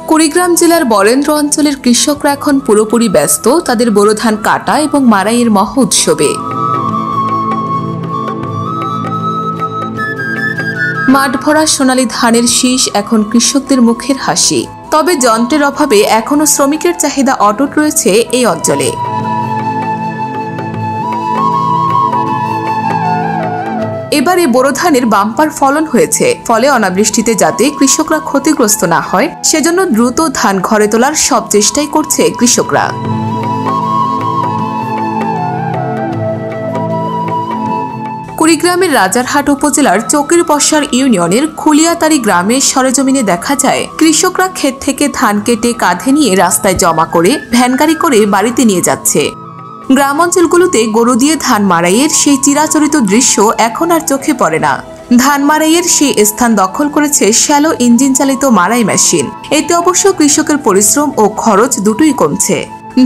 কুড়িগ্রাম জেলার বরেন্দ্র অঞ্চলের কৃষকরা এখন পুরোপুরি ব্যস্ত তাদের বোরো ধান কাটা এবং মাড়াইয়ের মহা উৎসবে। মাঠ ভরা সোনালী ধানের শীষ এখন কৃষকদের মুখের হাসি। তবে যন্ত্রের অভাবে এখনও শ্রমিকের চাহিদা অটুট রয়েছে এই অঞ্চলে। এবারে বোরো ধানের বাম্পার ফলন হয়েছে, ফলে অনাবৃষ্টিতে যাতে কৃষকরা ক্ষতিগ্রস্ত না হয় সেজন্য দ্রুত ধান ঘরে তোলার সব চেষ্টাই করছে কৃষকরা। কুড়িগ্রামের রাজারহাট উপজেলার চকির পশ্চার ইউনিয়নের খুলিয়াতারি গ্রামের সরেজমিনে দেখা যায় কৃষকরা ক্ষেত থেকে ধান কেটে কাঁধে নিয়ে রাস্তায় জমা করে ভ্যানগাড়ি করে বাড়িতে নিয়ে যাচ্ছে। গ্রাম অঞ্চলগুলোতে গরু দিয়ে ধান মাড়াইয়ের সেই চিরাচরিত দৃশ্য এখন আর চোখে পড়ে না। ধান মাড়াইয়ের সেই স্থান দখল করেছে শ্যালো ইঞ্জিন চালিত মাড়াই মেশিন। এতে অবশ্য কৃষকের পরিশ্রম ও খরচ দুটোই কমছে।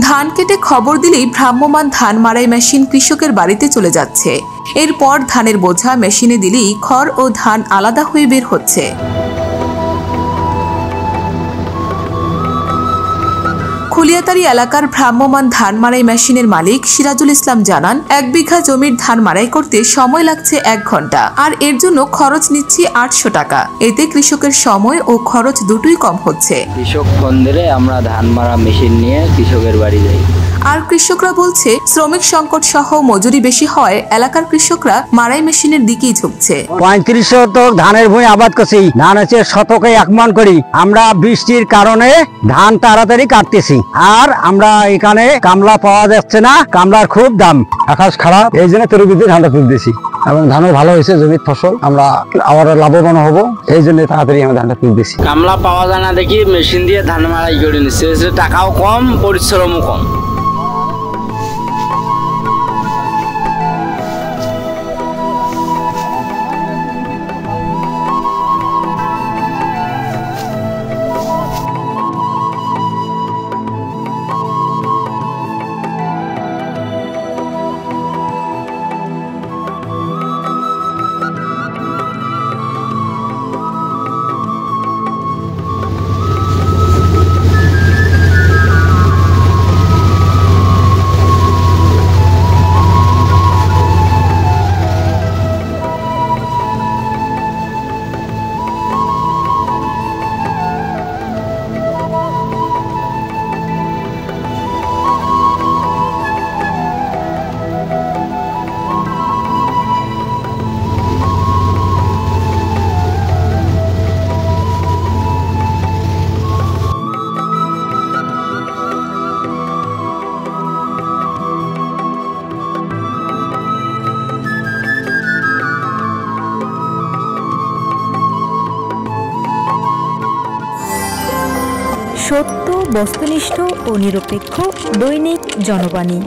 ধান কেটে খবর দিলেই ভ্রাম্যমাণ ধান মাড়াই মেশিন কৃষকের বাড়িতে চলে যাচ্ছে। এরপর ধানের বোঝা মেশিনে দিলেই খড় ও ধান আলাদা হয়ে বের হচ্ছে। খুলিয়াতারি এলাকার ভ্রাম্যমাণ ধান মাড়াই মেশিনের মালিক সিরাজুল ইসলাম জানান, 1 বিঘা জমির ধান মাড়াই করতে সময় লাগছে 1 ঘন্টা, আর এর জন্য খরচ নিচ্ছি 800 টাকা। এতে কৃষকের সময় ও খরচ দুটোই কম হচ্ছে। কৃষক বন্ধুরে আমরা ধান মারা মেশিন নিয়ে কৃষকের বাড়ি যাই। আর কৃষকরা বলছে শ্রমিক সংকট সহ মজুরি বেশি হয় এলাকার কৃষকরা মাড়াই মেশিনের দিকেই ঝুঁকছে। 35 শতক ধানের ভূমি আবাদ করছি, ধান হচ্ছে শতকে 1 মণ করি। আমরা বৃষ্টির কারণে ধান তাড়াতাড়ি কাটতেছি, আর আমরা এখানে কামলা পাওয়া যাচ্ছে না, কামলার খুব দাম। আকাশ খারাপ, এই জন্য তরুবিতে ধানটা তুলতেছি এবং ধানও ভালো হয়েছে, জমির ফসল আমরা আবার লাভবান হবো, এই জন্য তাড়াতাড়ি আমরা ধানটা তুলতেছি। কামলা পাওয়া যায় না দেখি মেশিন দিয়ে ধান মাড়াই করে নিচ্ছে, টাকাও কম, পরিশ্রমও কম। সত্য, বস্তুনিষ্ঠ ও নিরপেক্ষ দৈনিক জনবাণী।